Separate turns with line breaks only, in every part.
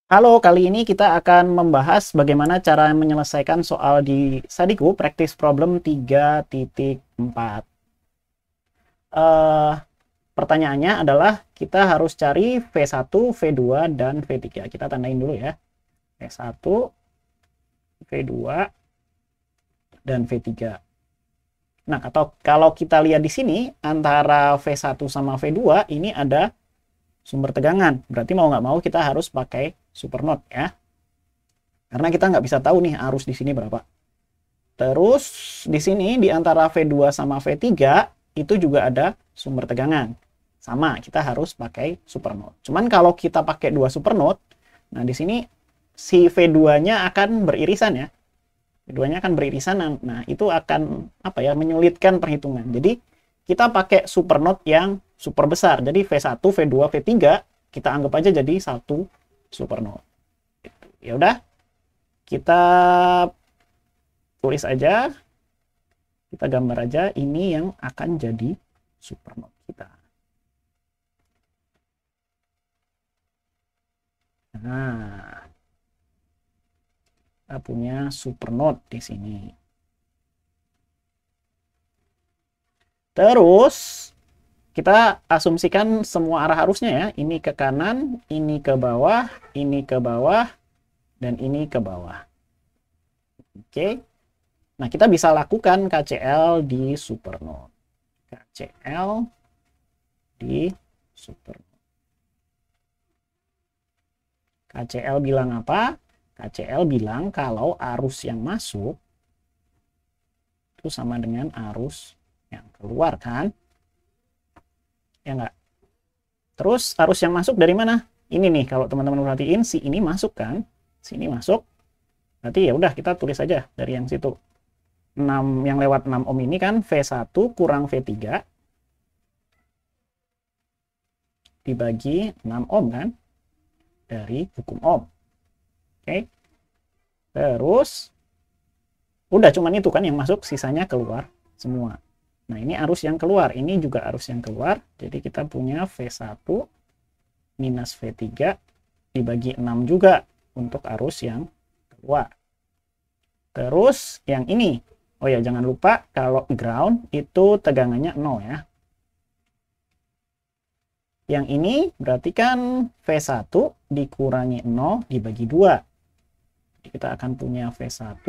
Halo, kali ini kita akan membahas bagaimana cara menyelesaikan soal di Sadiku Practice Problem 3.4. Eh, Pertanyaannya adalah kita harus cari V1, V2, dan V3. Kita tandain dulu ya. V1, V2, dan V3. Nah, kalau kita lihat di sini, antara V1 sama V2 ini ada sumber tegangan. Berarti mau nggak mau kita harus pakai supernode ya. Karena kita nggak bisa tahu nih arus di sini berapa. Terus di sini di antara V2 sama V3 itu juga ada sumber tegangan. Sama, kita harus pakai supernode. Cuman kalau kita pakai dua supernode, nah di sini si V2-nya akan beririsan ya. V2-nya akan beririsan, nah itu akan apa ya, menyulitkan perhitungan. Jadi kita pakai supernode yang super besar. Jadi V1, V2, V3 kita anggap aja jadi satu supernode. Ya udah, kita tulis aja, kita gambar aja ini yang akan jadi supernode kita. Nah, kita punya supernode di sini. Terus kita asumsikan semua arah arusnya ya. Ini ke kanan, ini ke bawah, ini ke bawah, dan ini ke bawah. Oke. Nah, kita bisa lakukan KCL di supernode. KCL di supernode. KCL bilang apa? KCL bilang kalau arus yang masuk itu sama dengan arus yang keluar kan? Ya enggak? Terus arus yang masuk dari mana? Ini nih, kalau teman-teman perhatiin, si ini masuk kan? Si ini masuk. Berarti ya udah kita tulis aja dari yang situ. 6 yang lewat 6 ohm ini kan V1 kurang V3 dibagi 6 ohm kan? Dari hukum ohm. Oke. Terus udah cuman itu kan yang masuk, sisanya keluar semua. Nah, ini arus yang keluar, ini juga arus yang keluar. Jadi kita punya V1 minus V3 dibagi 6 juga untuk arus yang keluar. Terus yang ini, oh ya jangan lupa kalau ground itu tegangannya 0 ya. Yang ini berarti kan V1 dikurangi 0 dibagi 2. Jadi kita akan punya V1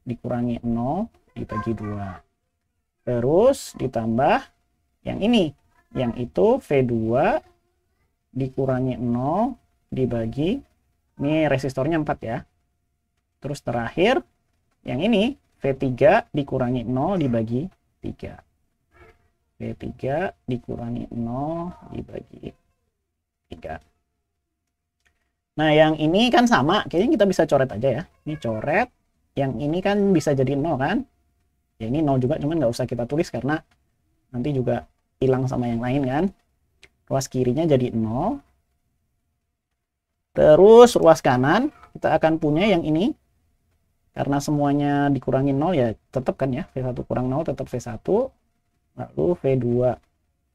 dikurangi 0 dibagi 2. Terus ditambah yang ini. Yang itu V2 dikurangi 0 dibagi, ini resistornya 4 ya. Terus terakhir yang ini V3 dikurangi 0 dibagi 3. V3 dikurangi 0 dibagi 3. Nah, yang ini kan sama, kayaknya kita bisa coret aja ya. Ini coret, yang ini kan bisa jadi 0 kan? Ya ini 0 juga, cuman nggak usah kita tulis karena nanti juga hilang sama yang lain kan. Ruas kirinya jadi 0. Terus ruas kanan kita akan punya yang ini. Karena semuanya dikurangi 0 ya tetap kan ya. V1 kurang 0 tetap V1. Lalu V2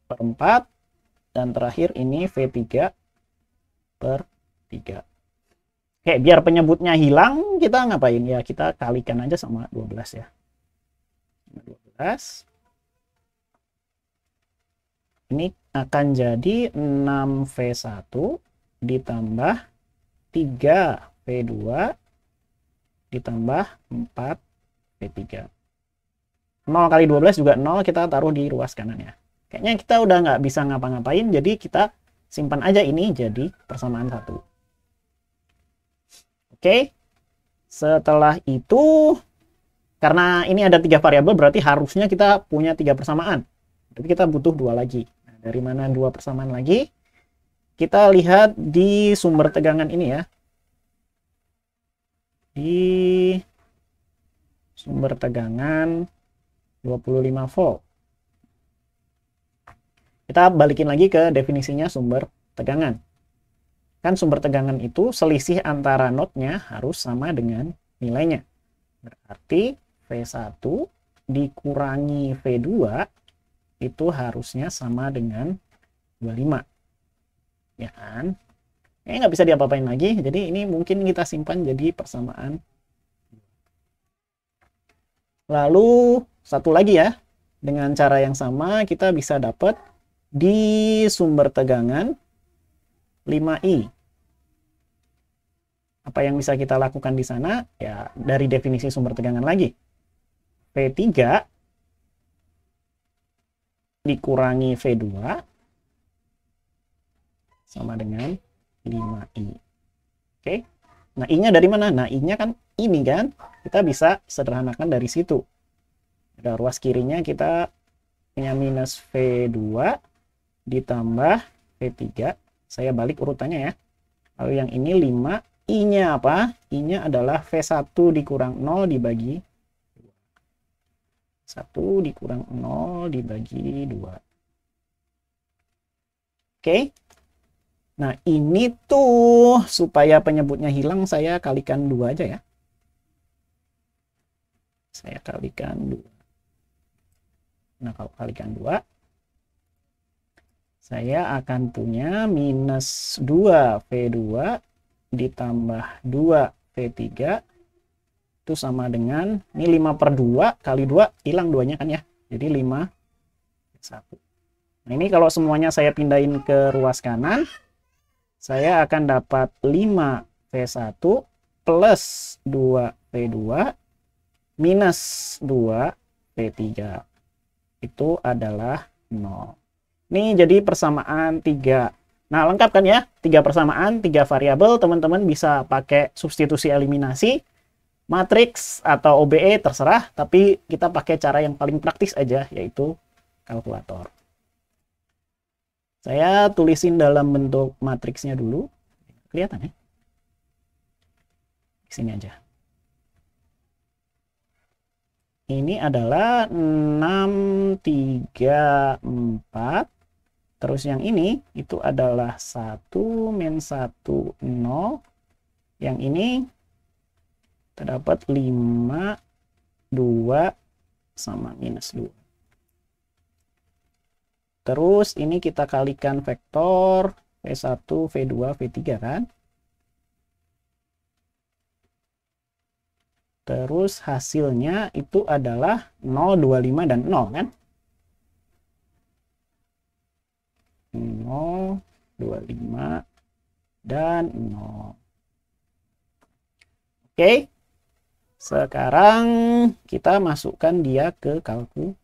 per 4. Dan terakhir ini V3 per 3. Oke, biar penyebutnya hilang, kita ngapain? Ya kita kalikan aja sama 12 ya. 12. Ini akan jadi 6V1 ditambah 3V2 ditambah 4V3. 0 kali 12 juga 0, kita taruh di ruas kanan ya. Kayaknya kita udah nggak bisa ngapa-ngapain, jadi kita simpan aja ini jadi persamaan 1. Oke, setelah itu, karena ini ada 3 variabel, berarti harusnya kita punya 3 persamaan. Tapi kita butuh 2 lagi. Nah, dari mana 2 persamaan lagi? Kita lihat di sumber tegangan ini ya. Di sumber tegangan 25 volt. Kita balikin lagi ke definisinya sumber tegangan. Kan sumber tegangan itu selisih antara node-nya harus sama dengan nilainya. Berarti V1 dikurangi V2 itu harusnya sama dengan 25. Ya kan? nggak bisa diapa-apain lagi, jadi ini mungkin kita simpan jadi persamaan. Lalu satu lagi ya, dengan cara yang sama kita bisa dapat di sumber tegangan 5I. Apa yang bisa kita lakukan di sana? Ya, dari definisi sumber tegangan lagi. V3 dikurangi V2 sama dengan 5I. Oke. Nah, I-nya dari mana? Nah, I-nya kan ini kan. Kita bisa sederhanakan dari situ. Ada ruas kirinya kita punya minus V2 ditambah V3. Saya balik urutannya ya. Lalu yang ini 5. I-nya apa? I-nya adalah V1 dikurang 0 dibagi 1 dikurang 0 dibagi 2. Oke. Nah, ini tuh supaya penyebutnya hilang, saya kalikan 2 aja ya. Saya kalikan 2. Nah, kalau kalikan 2, saya akan punya minus 2 V2 ditambah 2 V3 itu sama dengan, ini 5/2 kali 2, hilang 2-nya kan ya, jadi 5 V1. Nah, ini kalau semuanya saya pindahin ke ruas kanan, saya akan dapat 5 V1 plus 2 V2 minus 2 V3. Itu adalah 0. Ini jadi persamaan 3. Nah, lengkap kan ya? 3 persamaan, 3 variabel. Teman-teman bisa pakai substitusi eliminasi, matriks, atau OBE, terserah. Tapi kita pakai cara yang paling praktis aja, yaitu kalkulator. Saya tulisin dalam bentuk matriksnya dulu. Kelihatan ya? Di sini aja. Ini adalah 6, 3, 4. Terus yang ini itu adalah 1 min 1, 0. Yang ini terdapat 5, 2 sama minus 2. Terus ini kita kalikan vektor V1, V2, V3 kan. Terus hasilnya itu adalah 0, 25, dan 0 kan. 0, 25, dan 0. Oke. Sekarang kita masukkan dia ke kalkulator.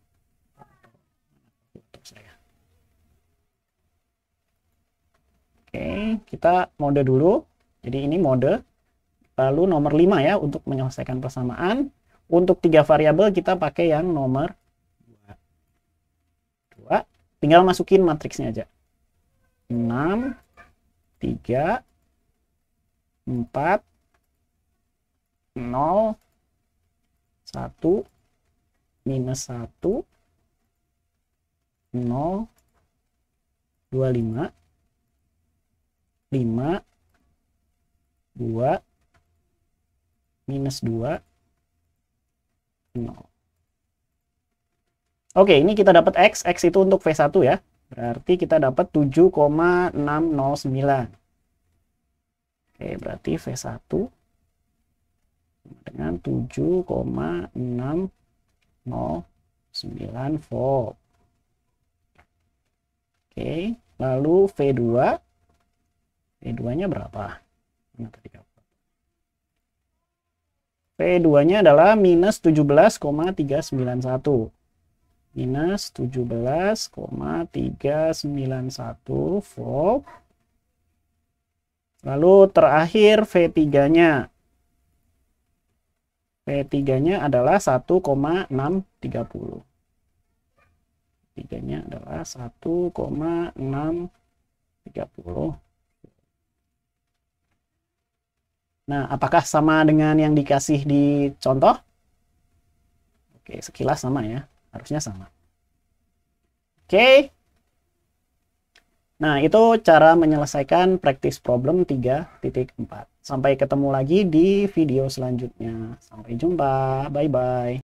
Oke, kita mode dulu. Jadi ini mode. Lalu nomor 5 ya untuk menyelesaikan persamaan. Untuk 3 variabel kita pakai yang nomor 2. Tinggal masukin matriksnya aja. 6, 3, 4, 0, 1, minus 1, 0, 25, 5, 2, minus 2, 0. Oke, ini kita dapat X. X itu untuk V1 ya. Berarti kita dapat 7,609. Oke, berarti V1 dengan 7,609 volt. Oke, lalu V2. V2-nya berapa? V2-nya adalah minus 17,391. Minus 17,391 volt. Lalu terakhir V3-nya. V3-nya adalah 1,630. V3-nya adalah 1,630. Nah, apakah sama dengan yang dikasih di contoh? Oke, sekilas sama ya. Harusnya sama. Oke. Nah, itu cara menyelesaikan practice problem 3.4. Sampai ketemu lagi di video selanjutnya. Sampai jumpa. Bye-bye.